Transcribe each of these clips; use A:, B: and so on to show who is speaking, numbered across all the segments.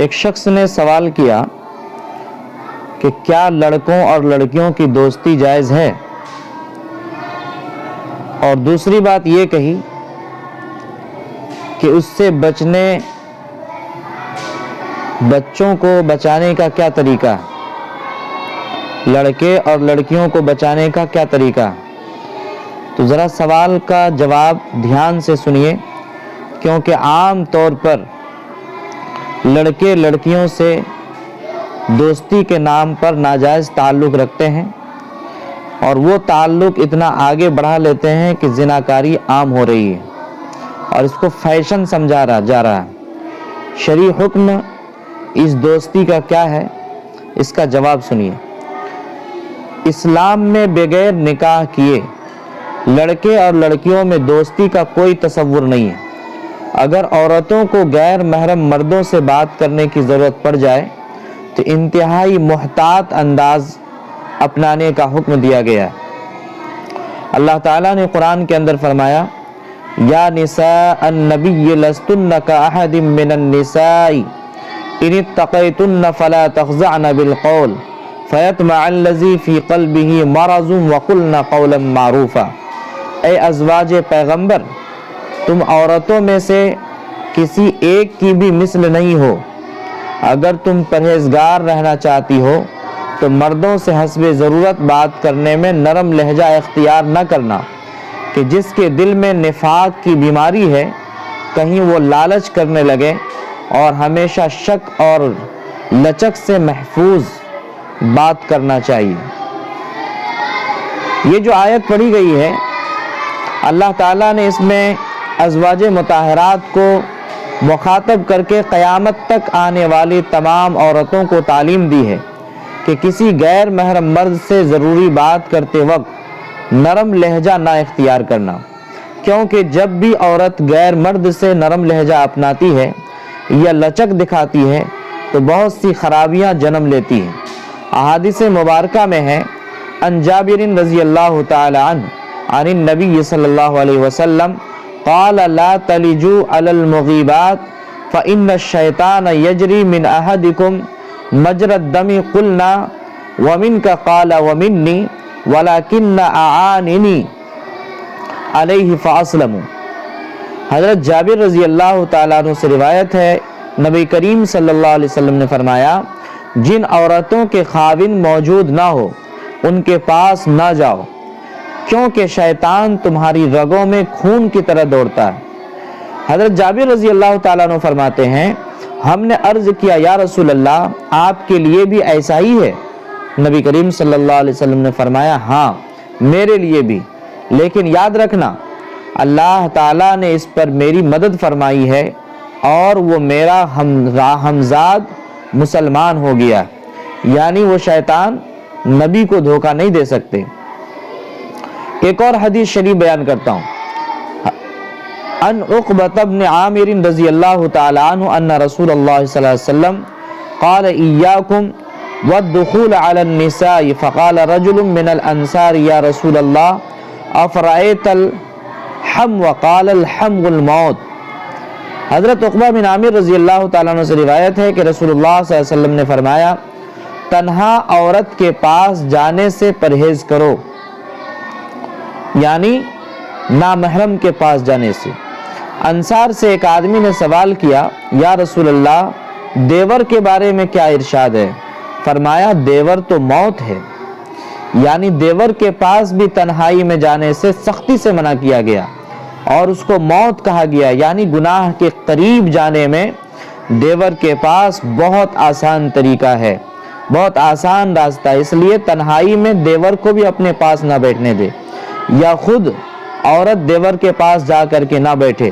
A: ایک شخص نے سوال کیا کہ کیا لڑکوں اور لڑکیوں کی دوستی جائز ہے، اور دوسری بات یہ کہی کہ اس سے بچوں کو بچانے کا کیا طریقہ ہے، لڑکے اور لڑکیوں کو بچانے کا کیا طریقہ ہے۔ تو ذرا سوال کا جواب دھیان سے سنیے، کیونکہ عام طور پر لڑکے لڑکیوں سے دوستی کے نام پر ناجائز تعلق رکھتے ہیں، اور وہ تعلق اتنا آگے بڑھا لیتے ہیں کہ زناکاری عام ہو رہی ہے اور اس کو فیشن سمجھا جا رہا ہے۔ شرعی حکم اس دوستی کا کیا ہے، اس کا جواب سنیے۔ اسلام میں بغیر نکاح کیے لڑکے اور لڑکیوں میں دوستی کا کوئی تصور نہیں ہے۔ اگر عورتوں کو غیر محرم مردوں سے بات کرنے کی ضرورت پڑ جائے تو انتہائی محتاط انداز اپنانے کا حکم دیا گیا ہے۔ اللہ تعالیٰ نے قرآن کے اندر فرمایا، یا نساء النبی لستن کاحد من النساء ان اتقیتن فلا تخضعن بالقول فیطمع الذی فی قلبہ مرض وقلن قولا معروفا۔ اے ازواج پیغمبر، تم عورتوں میں سے کسی ایک کی بھی مثل نہیں ہو۔ اگر تم پرہیزگار رہنا چاہتی ہو تو مردوں سے حسب ضرورت بات کرنے میں نرم لہجہ اختیار نہ کرنا، کہ جس کے دل میں نفاق کی بیماری ہے کہیں وہ لالچ کرنے لگے، اور ہمیشہ شک اور لچک سے محفوظ بات کرنا چاہیے۔ یہ جو آیت پڑھی گئی ہے، اللہ تعالیٰ نے اس میں ازواج مطہرات کو مخاطب کر کے قیامت تک آنے والی تمام عورتوں کو تعلیم دی ہے کہ کسی غیر محرم مرد سے ضروری بات کرتے وقت نرم لہجہ نہ اختیار کرنا، کیونکہ جب بھی عورت غیر مرد سے نرم لہجہ اپناتی ہے یا لچک دکھاتی ہے تو بہت سی خرابیاں جنم لیتی ہیں۔ احادیث مبارکہ میں ہے، عن جابر رضی اللہ تعالی عنہ عن النبی صلی اللہ علیہ وسلم قال لا تلجوا على المغیبات فإن الشیطان یجری من احدکم مجرى الدم قلنا ومنك قال ومنی ولكن اعاننی علیہ فاسلموا۔ حضرت جابر رضی اللہ تعالیٰ عنہ سے روایت ہے، نبی کریم صلی اللہ علیہ وسلم نے فرمایا، جن عورتوں کے خاوند موجود نہ ہو ان کے پاس نہ جاؤ، کیونکہ شیطان تمہاری رگوں میں خون کی طرح دوڑتا ہے۔ حضرت جابر رضی اللہ تعالیٰ عنہ فرماتے ہیں، ہم نے عرض کیا، یا رسول اللہ، آپ کے لیے بھی ایسا ہی ہے؟ نبی کریم صلی اللہ علیہ وسلم نے فرمایا، ہاں میرے لیے بھی، لیکن یاد رکھنا اللہ تعالیٰ نے اس پر میری مدد فرمائی ہے اور وہ میرا ہمزاد مسلمان ہو گیا، یعنی وہ شیطان نبی کو دھوکہ نہیں دے سکتے۔ ایک اور حدیث شریف بیان کرتا ہوں، ان عقبۃ بن عامر رضی اللہ تعالی عنہ ان رسول اللہ صلی اللہ علیہ وسلم قال ایاکم والدخول علی النساء فقال رجل من الانصار یا رسول اللہ افرأیت الحم وقال الحم الموت۔ حضرت عقبہ بن عامر رضی اللہ تعالیٰ عنہ سے روایت ہے کہ رسول اللہ صلی اللہ علیہ وسلم نے فرمایا، تنہا عورت کے پاس جانے سے پرہیز کرو، یعنی نامحرم کے پاس جانے سے۔ انصار سے ایک آدمی نے سوال کیا، یا رسول اللہ، دیور کے بارے میں کیا ارشاد ہے؟ فرمایا، دیور تو موت ہے، یعنی دیور کے پاس بھی تنہائی میں جانے سے سختی سے منع کیا گیا اور اس کو موت کہا گیا، یعنی گناہ کے قریب جانے میں دیور کے پاس بہت آسان طریقہ ہے، بہت آسان راستہ ہے، اس لیے تنہائی میں دیور کو بھی اپنے پاس نہ بیٹھنے دے، یا خود عورت دیور کے پاس جا کر کے نہ بیٹھے۔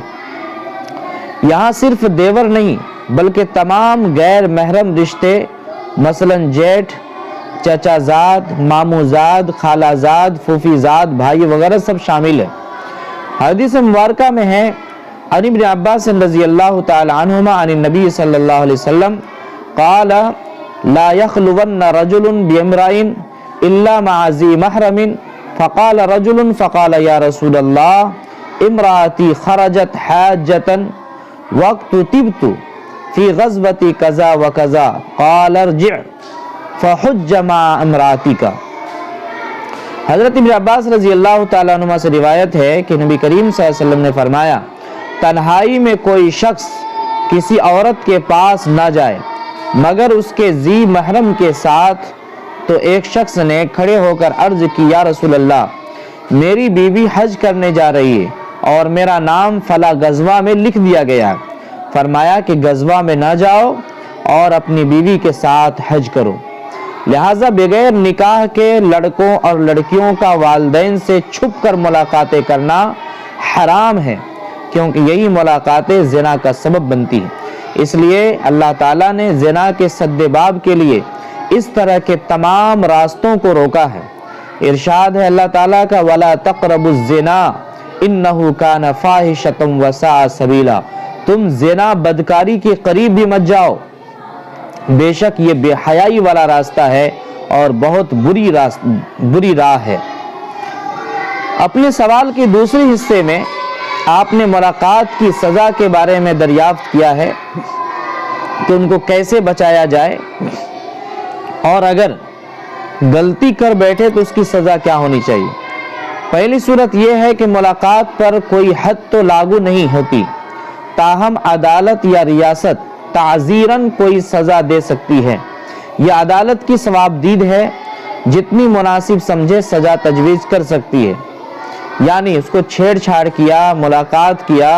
A: یہاں صرف دیور نہیں بلکہ تمام غیر محرم رشتے، مثلا جیٹھ، چچا زاد، مامو زاد، خالہ زاد، پھوپھی زاد، بھائی وغیرہ سب شامل ہیں۔ حدیث مبارکہ میں ہے، عن ابن عباس رضی اللہ تعالی عنہما عن النبی صلی اللہ علیہ وسلم قال لا يخلون رجل بامرئ الا مع ذی محرم فقال رجل فقال یا رسول اللہ امراتی خرجت حاجتا وقت تبت فی غزوتی کذا و کذا قال ارجع فحج مع امراتک۔ حضرت ابن عباس رضی اللہ تعالیٰ عنہ سے روایت ہے کہ نبی کریم صلی اللہ علیہ وسلم نے فرمایا، تنہائی میں کوئی شخص کسی عورت کے پاس نہ جائے مگر اس کے ذی محرم کے ساتھ۔ تو ایک شخص نے کھڑے ہو کر عرض کی، یا رسول اللہ، میری بیوی حج کرنے جا رہی ہے اور میرا نام فلاں غزوہ میں لکھ دیا گیا۔ فرمایا کہ غزوہ میں نہ جاؤ اور اپنی بیوی کے ساتھ حج کرو۔ لہٰذا بغیر نکاح کے لڑکوں اور لڑکیوں کا والدین سے چھپ کر ملاقاتیں کرنا حرام ہے، کیونکہ یہی ملاقاتیں زنا کا سبب بنتی ہیں۔ اس لیے اللہ تعالیٰ نے زنا کے سد باب کے لیے اس طرح کے تمام راستوں کو روکا ہے۔ ارشاد ہے اللہ تعالیٰ کا، وَلَا تَقْرَبُوا الزِّنَا إِنَّهُ كَانَ فَاحِشَةً وَسَاءَ سَبِيلًا، تم زنا بدکاری کے قریب بھی مت جاؤ، بے شک یہ بے حیائی والا راستہ ہے اور بہت بری راہ ہے۔ اپنے سوال کے دوسرے حصے میں آپ نے ملاقات کی سزا کے بارے میں دریافت کیا ہے کہ ان کو کیسے بچایا جائے، اور اگر غلطی کر بیٹھے تو اس کی سزا کیا ہونی چاہیے۔ پہلی صورت یہ ہے کہ ملاقات پر کوئی حد تو لاگو نہیں ہوتی، تاہم عدالت یا ریاست تعزیراً کوئی سزا دے سکتی ہے۔ یہ عدالت کی ثوابدید ہے، جتنی مناسب سمجھے سزا تجویز کر سکتی ہے۔ یعنی اس کو چھیڑ چھاڑ کیا، ملاقات کیا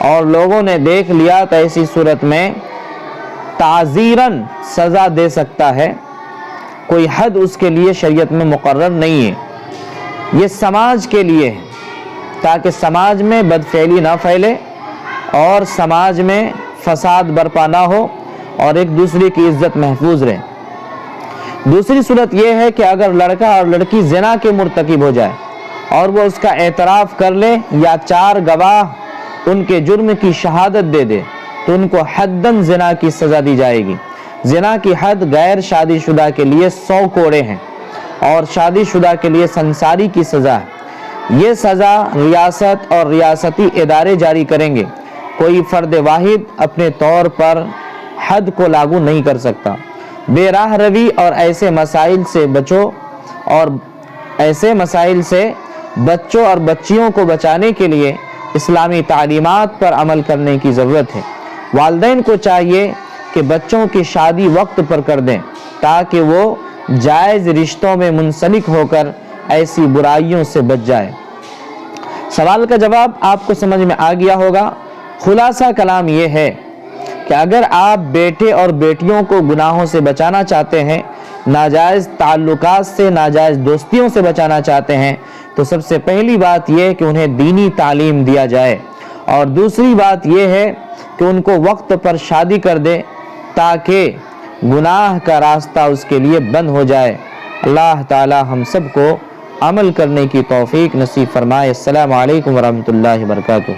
A: اور لوگوں نے دیکھ لیا تو ایسی صورت میں تعزیراً سزا دے سکتا ہے، کوئی حد اس کے لیے شریعت میں مقرر نہیں ہے۔ یہ سماج کے لیے ہے، تاکہ سماج میں بدفعلی نہ پھیلے اور سماج میں فساد برپا نہ ہو اور ایک دوسرے کی عزت محفوظ رہے۔ دوسری صورت یہ ہے کہ اگر لڑکا اور لڑکی زنا کے مرتکب ہو جائے اور وہ اس کا اعتراف کر لے یا 4 گواہ ان کے جرم کی شہادت دے دے تو ان کو حداً زنا کی سزا دی جائے گی۔ زنا کی حد غیر شادی شدہ کے لیے 100 کوڑے ہیں اور شادی شدہ کے لیے سنساری کی سزا ہے۔ یہ سزا ریاست اور ریاستی ادارے جاری کریں گے، کوئی فرد واحد اپنے طور پر حد کو لاگو نہیں کر سکتا۔ بے راہ روی اور ایسے مسائل سے بچوں اور بچیوں کو بچانے کے لیے اسلامی تعلیمات پر عمل کرنے کی ضرورت ہے۔ والدین کو چاہیے کہ بچوں کی شادی وقت پر کر دیں تاکہ وہ جائز رشتوں میں منسلک ہو کر ایسی برائیوں سے بچ جائے۔ سوال کا جواب آپ کو سمجھ میں آ گیا ہوگا۔ خلاصہ کلام یہ ہے کہ اگر آپ بیٹے اور بیٹیوں کو گناہوں سے بچانا چاہتے ہیں، ناجائز تعلقات سے، ناجائز دوستیوں سے بچانا چاہتے ہیں، تو سب سے پہلی بات یہ کہ انہیں دینی تعلیم دیا جائے، اور دوسری بات یہ ہے کہ ان کو وقت پر شادی کر دے تاکہ گناہ کا راستہ اس کے لیے بند ہو جائے۔ اللہ تعالی ہم سب کو عمل کرنے کی توفیق نصیب فرمائے۔ السلام علیکم ورحمۃ اللہ وبرکاتہ۔